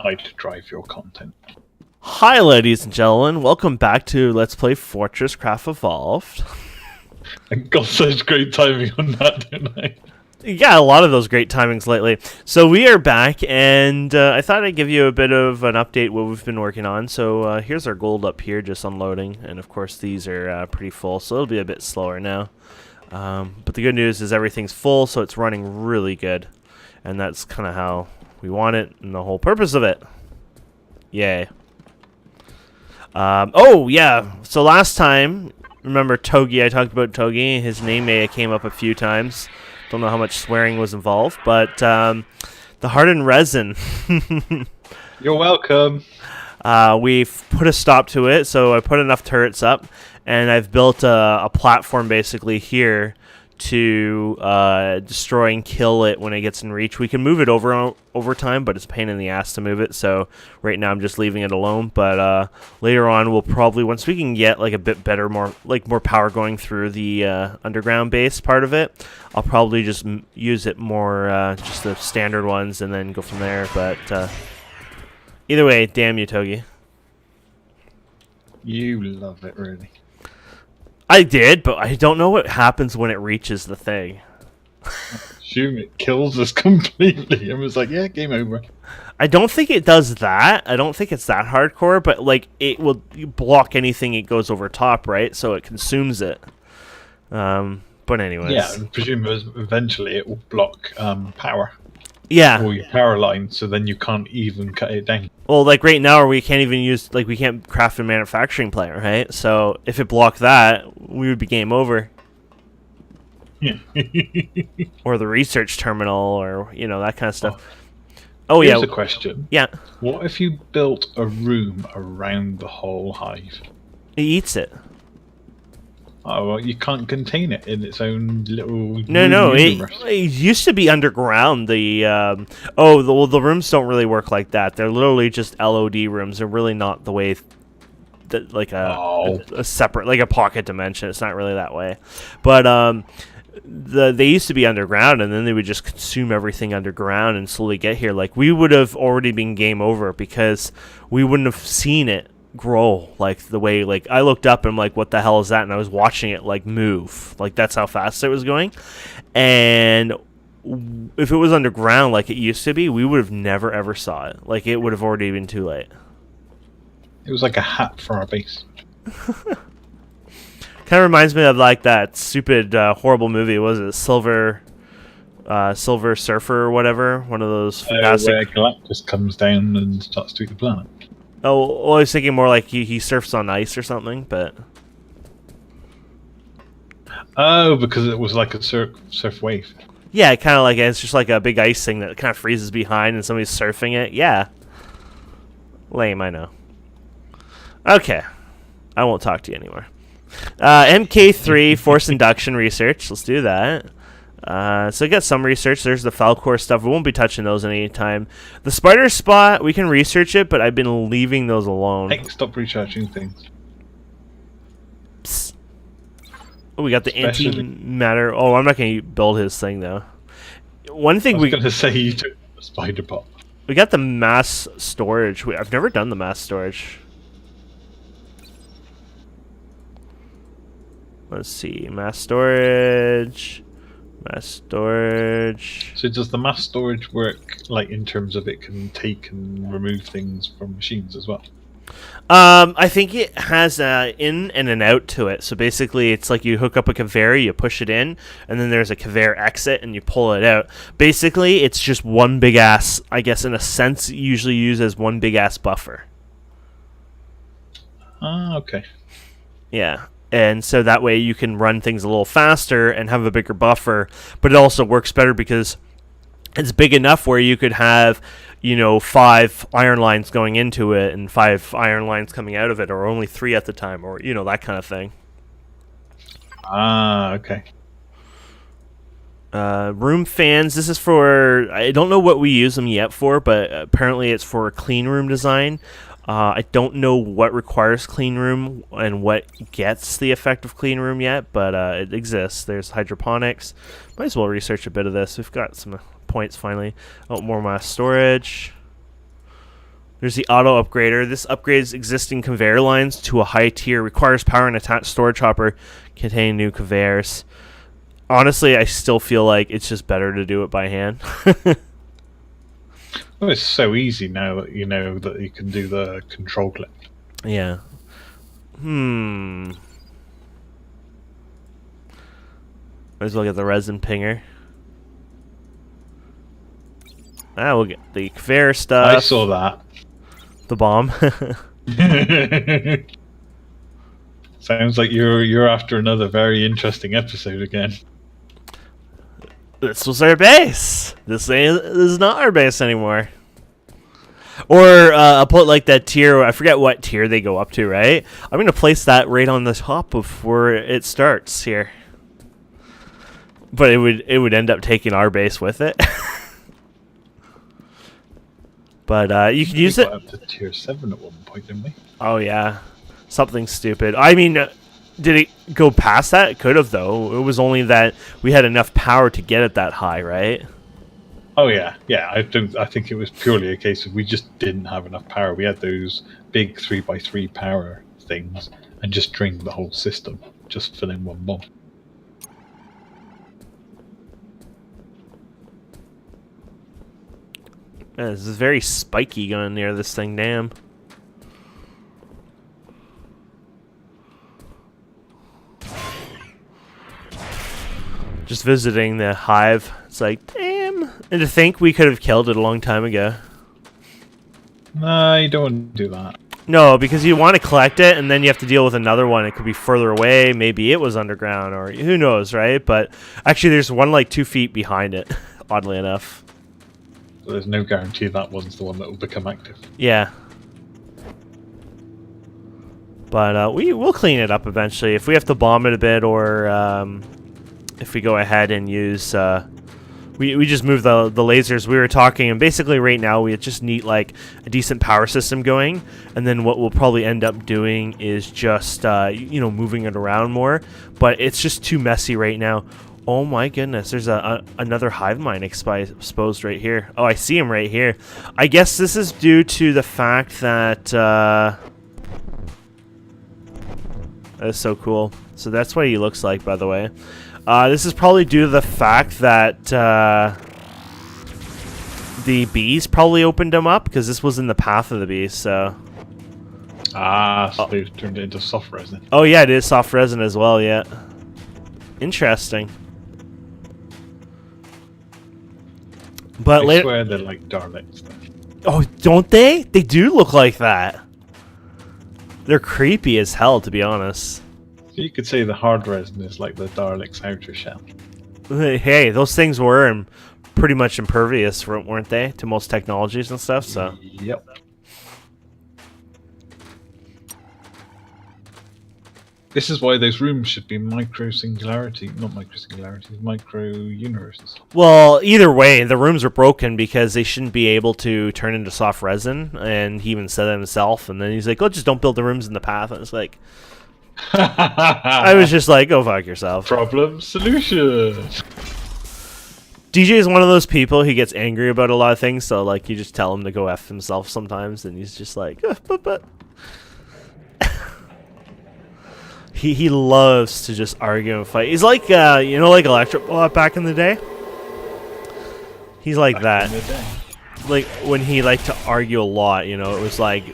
AI to drive your content. Hi, ladies and gentlemen. Welcome back to Let's Play FortressCraft Evolved. I got such great timing on that, didn't I? Yeah, a lot of those great timings lately. So we are back, and I thought I'd give you a bit of an update what we've been working on. So here's our gold up here, just unloading, and of course these are pretty full, so it'll be a bit slower now. But the good news is everything's full, so it's running really good, and that's kind of how we want it, and the whole purpose of it. Yay. Oh, yeah. So last time, remember Togi? I talked about Togi. His name may have came up a few times. Don't know how much swearing was involved, but the hardened resin. You're welcome. We've put a stop to it, so I put enough turrets up, and I've built a platform basically here to destroy and kill it when it gets in reach. We can move it over time, but it's a pain in the ass to move it, so right now I'm just leaving it alone. But later on, we'll probably, once we can get like a bit better, more power going through the underground base part of it, I'll probably just use it more, just the standard ones, and then go from there. But either way, damn you, Togi. You love it, really. I did, but I don't know what happens when it reaches the thing. Assume it kills us completely. I was like, yeah, game over. I don't think it does that. I don't think it's that hardcore, but like it will block anything it goes over top, right? So it consumes it. But anyways. Yeah, I presume eventually it will block power. Yeah. Or your power line, so then you can't even cut it down. Well, like right now, we can't even use, like, we can't craft a manufacturing plant, right? So if it blocked that, we would be game over. Yeah. Or the research terminal, or, you know, that kind of stuff. Here's a question. Yeah. What if you built a room around the whole hive? It eats it. Oh, well, you can't contain it in its own little No, universe. it used to be underground. The rooms don't really work like that. They're literally just LOD rooms. They're really not the way that like a separate, like a pocket dimension. It's not really that way. But they used to be underground, and then they would just consume everything underground and slowly get here. Like, we would have already been game over because we wouldn't have seen it grow like the way, like, I looked up and I'm like, what the hell is that? And I was watching it like move, like that's how fast it was going. And if it was underground like it used to be, we would have never ever saw it. Like, it would have already been too late. It was like a hat for our base. Kind of reminds me of like that stupid horrible movie. Was it Silver Surfer or whatever? One of those fantastic. Where Galactus comes down and starts to eat the planet. Oh, well, I was thinking more like he surfs on ice or something, but... Oh, because it was like a surf wave. Yeah, kind of like, it's just like a big ice thing that kind of freezes behind and somebody's surfing it. Yeah. Lame, I know. Okay. I won't talk to you anymore. MK3, Force Induction Research. Let's do that. So get some research. There's the Falcor stuff. We won't be touching those any time. The spider spot, we can research it, but I've been leaving those alone. Hey, stop researching things. Psst. Oh, we got the antimatter. Oh, I'm not going to build his thing, though. One thing I was going to say you took the spider pot. We got the mass storage. I've never done the mass storage. Let's see. Mass storage. Mass storage. So does the mass storage work, like, in terms of it can take and remove things from machines as well? I think it has an in and an out to it. So basically, it's like you hook up a conveyor, you push it in, and then there's a conveyor exit, and you pull it out. Basically, it's just one big ass, I guess, in a sense, usually used as one big ass buffer. Ah, okay. Yeah. And so that way you can run things a little faster and have a bigger buffer, but it also works better because it's big enough where you could have, you know, 5 iron lines going into it and 5 iron lines coming out of it, or only 3 at the time, or, you know, that kind of thing. Ah, okay. Room fans. This is for, I don't know what we use them yet for, but apparently it's for a clean room design. I don't know what requires clean room and what gets the effect of clean room yet, but it exists. There's hydroponics. Might as well research a bit of this. We've got some points finally. Oh, more mass storage. There's the auto upgrader. This upgrades existing conveyor lines to a high tier. Requires power and attached storage hopper containing new conveyors. Honestly, I still feel like it's just better to do it by hand. Well, it's so easy now that you know that you can do the control click. Yeah. Might as well get the resin pinger. We'll get the conveyor stuff. I saw that. The bomb. Sounds like you're after another very interesting episode again. This was our base. This is not our base anymore. Or I'll put like that tier. I forget what tier they go up to, right? I'm going to place that right on the top of where it starts here. But it would end up taking our base with it. But you can use it. We got up to tier 7 at one point, didn't we? Oh yeah, something stupid. I mean, did it go past that? It could have, though. It was only that we had enough power to get it that high, right? Oh yeah. I think it was purely a case of we just didn't have enough power. We had those big 3x3 power things and just drained the whole system, just filling one bomb. Yeah, this is very spiky going near this thing, damn. Just visiting the hive. It's like, damn. And to think we could have killed it a long time ago. Nah, you don't want to do that. No, because you want to collect it, and then you have to deal with another one. It could be further away. Maybe it was underground, or who knows, right? But actually, there's one like 2 feet behind it, oddly enough. There's no guarantee that one's the one that will become active. Yeah. But we'll clean it up eventually. If we have to bomb it a bit, or if we go ahead and use... we just move the lasers. We were talking, and basically right now we just need like a decent power system going, and then what we'll probably end up doing is just moving it around more. But it's just too messy right now. Oh my goodness, there's another hive mind exposed right here. Oh, I see him right here. I guess this is due to the fact that... that is so cool. So that's what he looks like, by the way. This is probably due to the fact that the bees probably opened him up, because this was in the path of the bees, so... So they've turned it into soft resin. Oh yeah, it is soft resin as well, yeah. Interesting. But I swear they're like Daleks. Oh, don't they? They do look like that. They're creepy as hell, to be honest. So you could say the hard resin is like the Dalek's outer shell. Hey, those things were pretty much impervious, weren't they, to most technologies and stuff? So. Yep. This is why those rooms should be micro universes. Well, either way, the rooms are broken because they shouldn't be able to turn into soft resin, and he even said it himself. And then he's like, "Oh, just don't build the rooms in the path." And it's like, I was just like, "Go fuck yourself." Problem solution. DJ is one of those people. He gets angry about a lot of things, so like you just tell him to go F himself sometimes, and he's just like, but. He loves to just argue and fight. He's like, like Electrobot back in the day. He's like that. Like, when he liked to argue a lot, it was like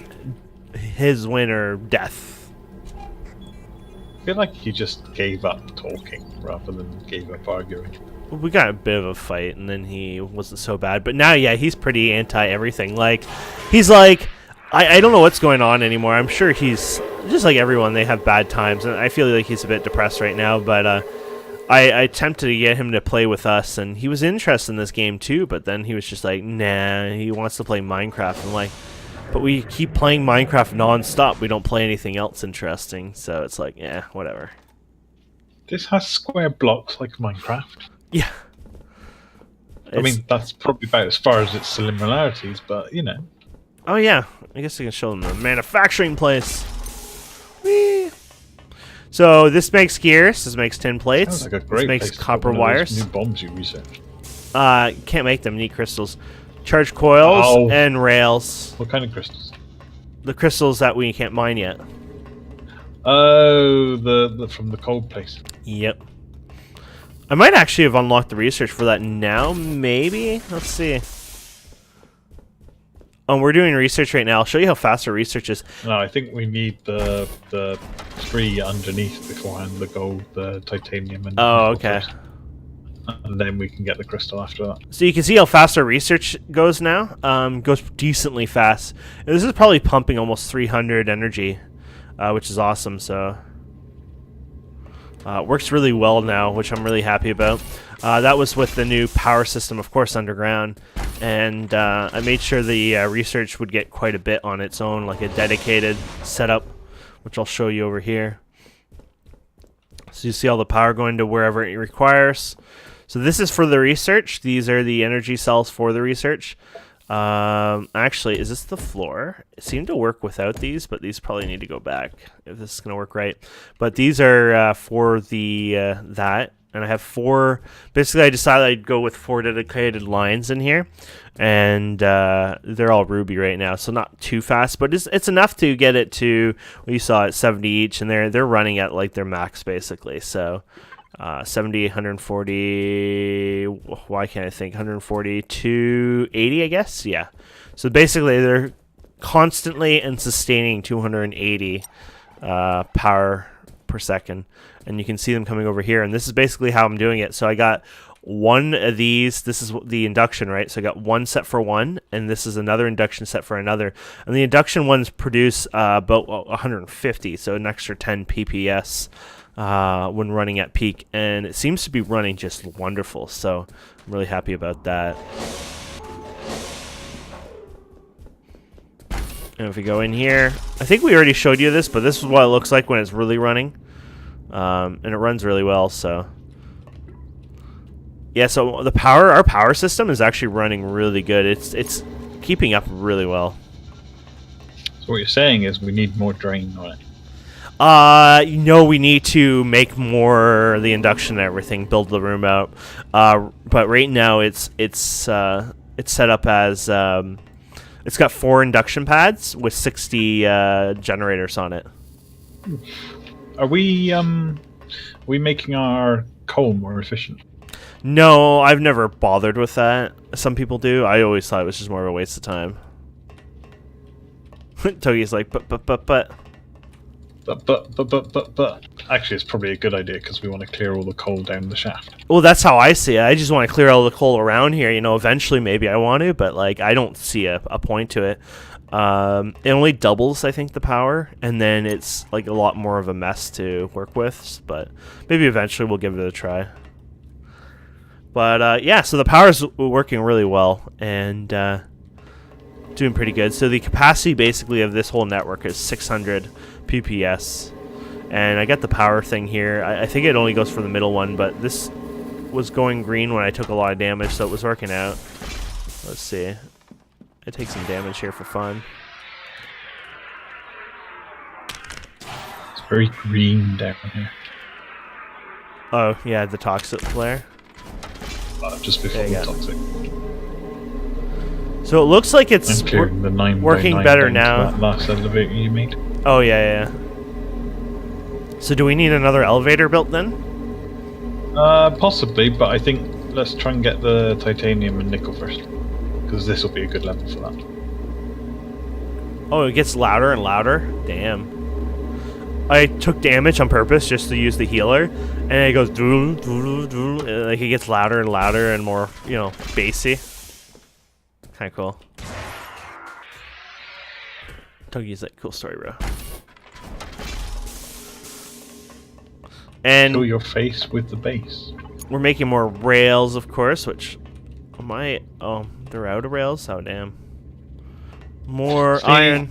his win or death. I feel like he just gave up talking rather than gave up arguing. We got a bit of a fight, and then he wasn't so bad. But now, yeah, he's pretty anti-everything. Like, he's like... I don't know what's going on anymore. I'm sure he's just like everyone. They have bad times, and I feel like he's a bit depressed right now. But I attempted to get him to play with us, and he was interested in this game too. But then he was just like, nah, he wants to play Minecraft. I'm like, but we keep playing Minecraft non-stop. We don't play anything else interesting. So it's like, yeah, whatever. This has square blocks like Minecraft. Yeah. I mean, that's probably about as far as its similarities, but Oh yeah, I guess I can show them the manufacturing place. Whee! So this makes gears. This makes tin plates. Sounds like a great this makes place copper to wires. new bombs you researched. Can't make them. Need crystals. Charge coils Oh. and rails. What kind of crystals? The crystals that we can't mine yet. Oh, the from the cold place. Yep. I might actually have unlocked the research for that now, maybe? Let's see. Oh, we're doing research right now. I'll show you how fast our research is. No, I think we need the 3 underneath beforehand, the gold, the titanium, and Oh, nickel okay. first. And then we can get the crystal after that. So you can see how fast our research goes now. Goes decently fast. And this is probably pumping almost 300 energy, which is awesome. So works really well now, which I'm really happy about. That was with the new power system, of course, underground. And I made sure the research would get quite a bit on its own, like a dedicated setup, which I'll show you over here. So you see all the power going to wherever it requires. So this is for the research. These are the energy cells for the research. Actually, is this the floor? It seemed to work without these, but these probably need to go back if this is going to work right. But these are for the that. And I have 4. Basically, I decided I'd go with 4 dedicated lines in here. And they're all ruby right now, so not too fast. But it's enough to get it to, what you saw, at 70 each. And they're running at like their max, basically. So 70, 140, why can't I think? 140 to 80, I guess? Yeah. So basically, they're constantly and sustaining 280 power per second. And you can see them coming over here. And this is basically how I'm doing it. So I got 1 of these. This is the induction, right? So I got 1 set for 1. And this is another induction set for another. And the induction ones produce about 150. So an extra 10 PPS. When running at peak, and it seems to be running just wonderful, so I'm really happy about that. And if we go in here, I think we already showed you this, but this is what it looks like when it's really running, and it runs really well. So yeah, so our power system is actually running really good. It's keeping up really well. So what you're saying is we need more drain on it. We need to make more the induction and everything, build the room out. But right now it's set up as it's got 4 induction pads with 60 generators on it. Are we making our coal more efficient? No, I've never bothered with that. Some people do. I always thought it was just more of a waste of time. Togi's like, but. But actually, it's probably a good idea because we want to clear all the coal down the shaft. Well, that's how I see it. I just want to clear all the coal around here. You know, eventually maybe I want to, but like I don't see a point to it. It only doubles, I think, the power, and then it's like a lot more of a mess to work with. But maybe eventually we'll give it a try. But yeah, so the power's working really well and doing pretty good. So the capacity basically of this whole network is 600 PPS, and I got the power thing here. I think it only goes for the middle one, but this was going green when I took a lot of damage, so it was working out. Let's see. I take some damage here for fun. It's very green down here. Oh yeah, the toxic flare. Just before the toxic. So it looks like it's clearing the 9 working by 9 better down to now. that last elevator you made. Oh yeah. So do we need another elevator built then? Possibly, but I think let's try and get the titanium and nickel first, because this will be a good level for that. Oh, it gets louder and louder? Damn. I took damage on purpose just to use the healer, and it goes doodle, doodle, doodle. Like it gets louder and louder and more, bassy. Kinda cool. Togi's like, cool story, bro. And show your face with the base. We're making more rails, of course, which oh, they're out of rails? Oh, damn. More iron.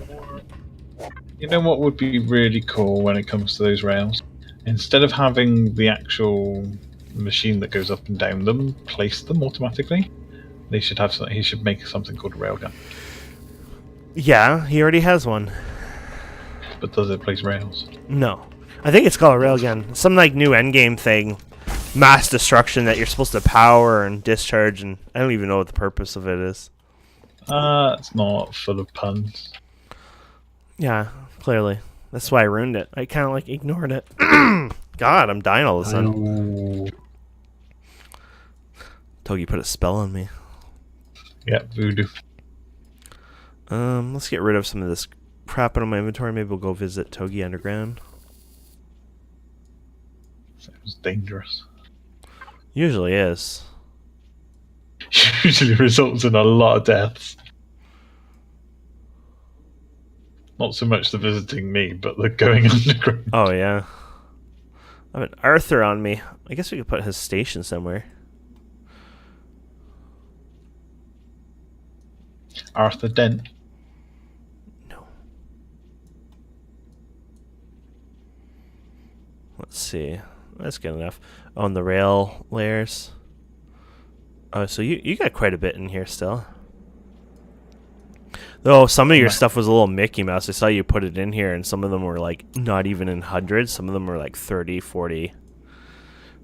You know what would be really cool when it comes to those rails? Instead of having the actual machine that goes up and down them, place them automatically. They should have something. He should make something called a railgun. Yeah, he already has one. But does it place rails? No. I think it's called a railgun. Some like new endgame thing. Mass destruction that you're supposed to power and discharge, and I don't even know what the purpose of it is. It's not full of puns. Yeah, clearly. That's why I ruined it. I kind of like ignored it. God, I'm dying all of a sudden. Togi put a spell on me. Yeah, voodoo. Let's get rid of some of this crap out of my inventory. Maybe we'll go visit Togi Underground. Sounds dangerous. Usually is. Usually results in a lot of deaths. Not so much the visiting me, but the going underground. Oh, yeah. I have an Arthur on me. I guess we could put his station somewhere. Arthur Dent. No. Let's see. That's good enough. On the rail layers. Oh, so you got quite a bit in here still. Though some of your stuff was a little Mickey Mouse. I saw you put it in here, and some of them were like not even in hundreds. Some of them were like 30, 40.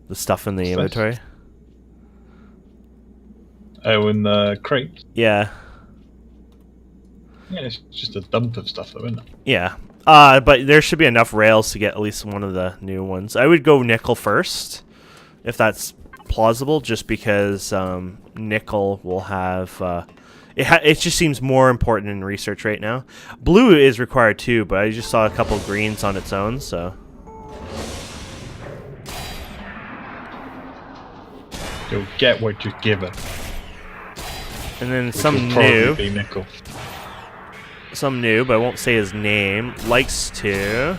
The stuff in the inventory. Oh, in the crate. Yeah. Yeah, it's just a dump of stuff, though, isn't it? Yeah. But there should be enough rails to get at least one of the new ones. I would go nickel first, if that's plausible, just because nickel will have... It just seems more important in research right now. Blue is required too, but I just saw a couple greens on its own, so... You'll get what you're given. And then Which some will probably new... be nickel. Some new, but I won't say his name, likes to...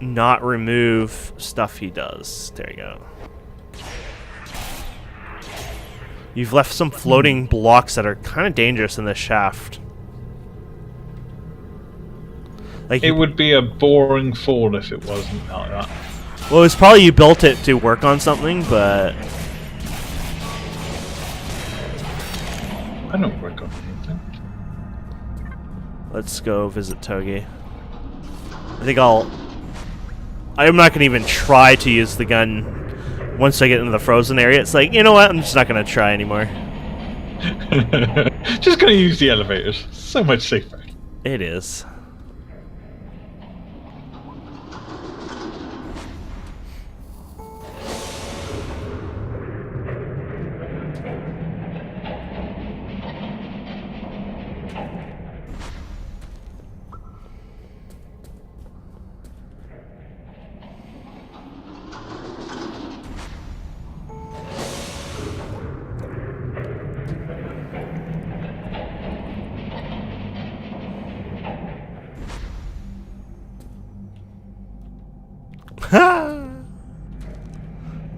not remove stuff he does. There you go. You've left some floating blocks that are kind of dangerous in the shaft. Like It would be a boring fall if it wasn't like that. Well, it's probably you built it to work on something, but... I don't work on anything. Let's go visit Togi. I think I'm not going to even try to use the gun once I get into the frozen area. It's like, you know what? I'm just not going to try anymore. Just gonna use the elevators. So much safer. It is.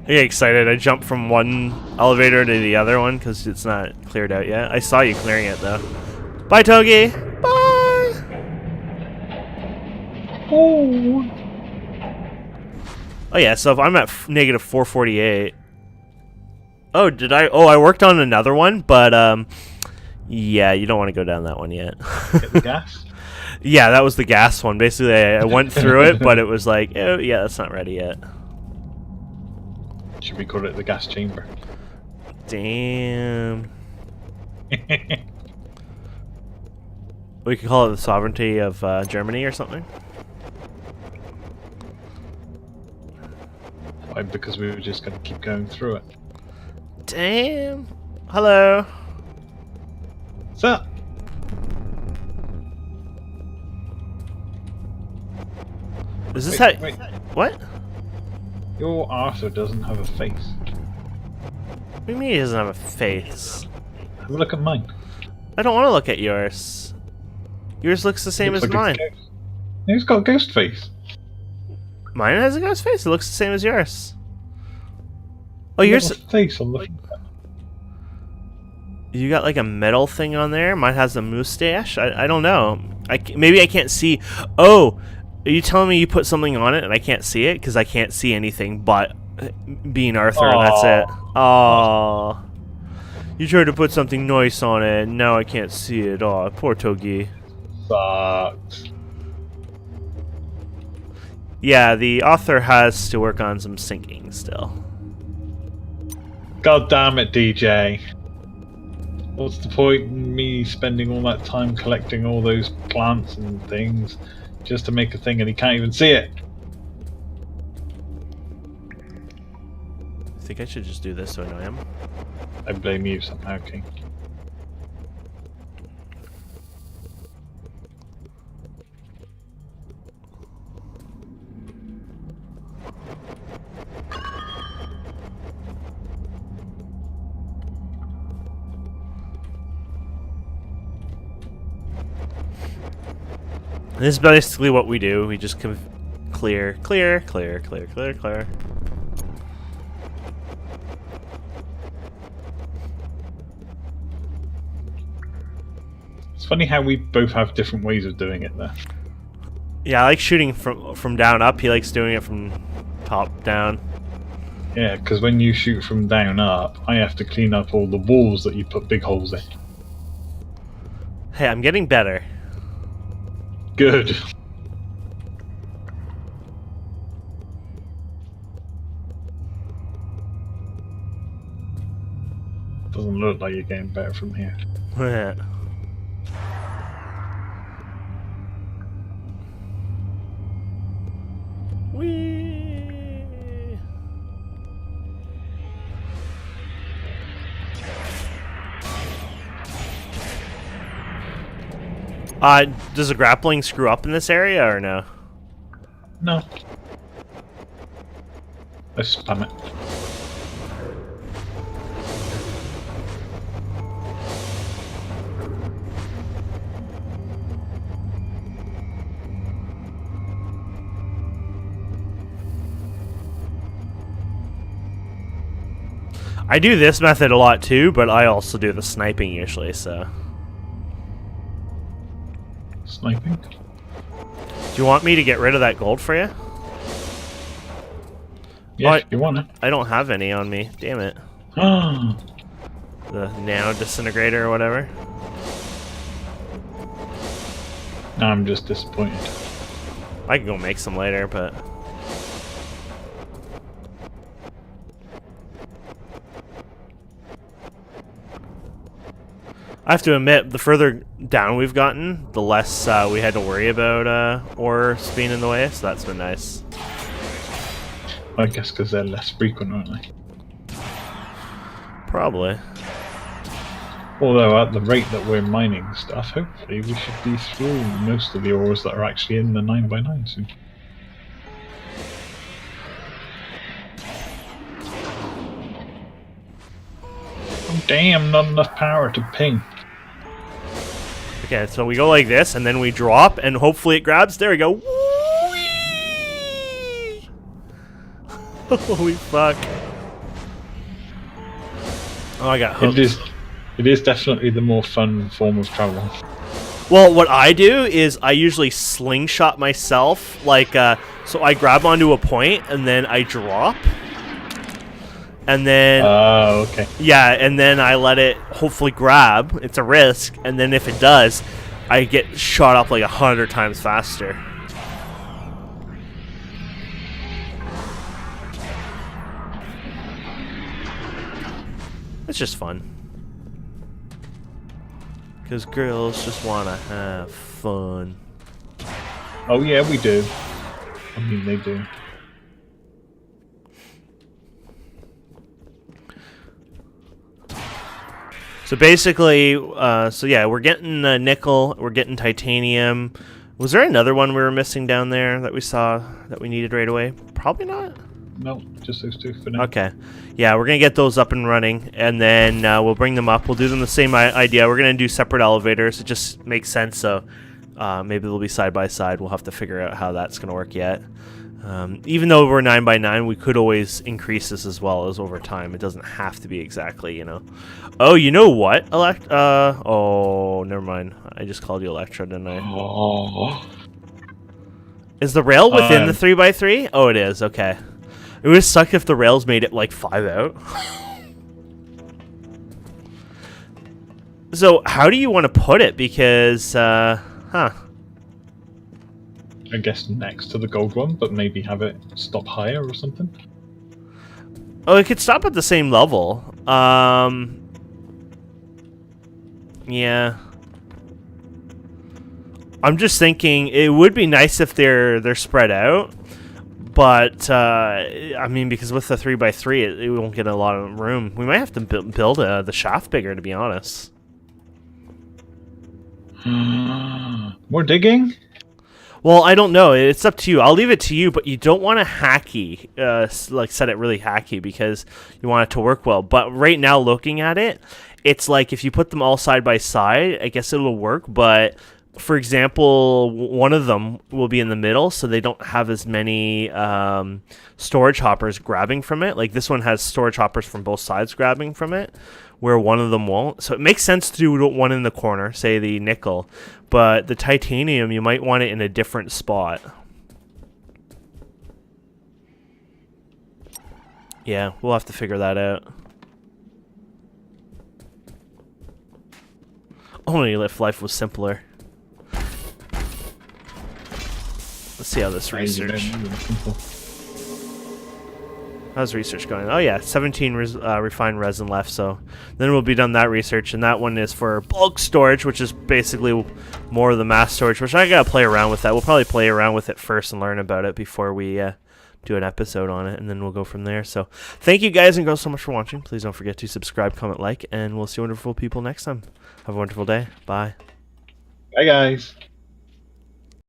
I get excited. I jumped from one elevator to the other one because it's not cleared out yet. I saw you clearing it though. Bye, Togi. Bye. Oh. Oh yeah. So if I'm at negative 448. Oh, did I? Oh, I worked on another one, but yeah, you don't want to go down that one yet. Get the gas. Yeah, that was the gas one. Basically, I went through it, but it was like, oh yeah, that's not ready yet. Should we call it the gas chamber? Damn. We could call it the sovereignty of Germany or something. Why? Because we were just going to keep going through it. Damn. Hello. What's up? Is this Wait. What? Your Arthur doesn't have a face. What do you mean he doesn't have a face? Look at mine. I don't want to look at yours. Yours looks the same Looks as like mine. a ghost. He's got a ghost face. Mine has a ghost face. It looks the same as yours. Oh, You yours. got a face on the. You got like a metal thing on there. Mine has a mustache. I don't know. Maybe I can't see. Oh, are you telling me you put something on it and I can't see it because I can't see anything but being Arthur and that's it. Oh, you tried to put something nice on it and now I can't see it. Oh, poor Togi. Sucks. Yeah, the author has to work on some syncing still. God damn it, DJ. What's the point in me spending all that time collecting all those plants and things just to make a thing and he can't even see it? I think I should just do this so I know him. I blame you somehow, King. And this is basically what we do. We just clear. It's funny how we both have different ways of doing it there. Yeah, I like shooting from down up. He likes doing it from top down. Yeah, because when you shoot from down up, I have to clean up all the walls that you put big holes in. Hey, I'm getting better. Good. Doesn't look like you're getting better from here. Whee! Does the grappling screw up in this area or no? No. I spam it. I do this method a lot too, but I also do the sniping usually, so. Sniping? Do you want me to get rid of that gold for you? Yeah, if you want it. I don't have any on me. Damn it. Ah. The nano disintegrator or whatever. I'm just disappointed. I can go make some later, but. I have to admit, the further down we've gotten, the less we had to worry about ores being in the way, so that's been nice. I guess because they're less frequent, aren't they? Probably. Although at the rate that we're mining stuff, hopefully we should be through most of the ores that are actually in the 9x9 soon. Oh damn, not enough power to ping. Okay, so we go like this, and then we drop, and hopefully it grabs. There we go. Whee! Holy fuck. Oh, I got hooked. It is definitely the more fun form of travel. Well, what I do is I usually slingshot myself, like, so I grab onto a point, and then I drop. And then... Oh, okay. Yeah, and then I let it hopefully grab. It's a risk, and then if it does, I get shot up like 100 times faster. It's just fun. Because girls just want to have fun. Oh yeah, we do. I mean, they do. So basically, so yeah, we're getting nickel, we're getting titanium. Was there another one we were missing down there that we saw that we needed right away? Probably not. No, just those two for now. Okay. Yeah, we're going to get those up and running, and then we'll bring them up. We'll do them the same idea. We're going to do separate elevators. It just makes sense, so maybe they'll be side by side. We'll have to figure out how that's going to work yet. Even though we're 9x9, we could always increase this as well as over time. It doesn't have to be exactly, you know. Oh, you know what? Oh, never mind. I just called you Electra, didn't I? Oh. Is the rail within the 3x3? Oh, it is. Okay. It would suck if the rails made it like 5 out. So, how do you want to put it? Because, I guess next to the gold one, but maybe have it stop higher or something. Oh, it could stop at the same level. Yeah. I'm just thinking it would be nice if they're spread out, but I mean, because with the 3x3, it won't get a lot of room. We might have to build the shaft bigger, to be honest. More digging? Well, I don't know. It's up to you. I'll leave it to you, but you don't want to hacky, like set it really hacky because you want it to work well. But right now, looking at it, it's like if you put them all side by side, I guess it'll work. But for example, one of them will be in the middle, so they don't have as many storage hoppers grabbing from it. Like this one has storage hoppers from both sides grabbing from it, where one of them won't. So it makes sense to do one in the corner, say the nickel, but the titanium, you might want it in a different spot. Yeah, we'll have to figure that out. Only if life was simpler. Let's see how this research. How's research going? Oh yeah, 17 refined resin left, so then we'll be done that research, and that one is for bulk storage, which is basically more of the mass storage, which I gotta play around with that. We'll probably play around with it first and learn about it before we do an episode on it, and then we'll go from there. So thank you guys and girls so much for watching. Please don't forget to subscribe, comment, like, and we'll see wonderful people next time. Have a wonderful day. Bye. Bye, guys.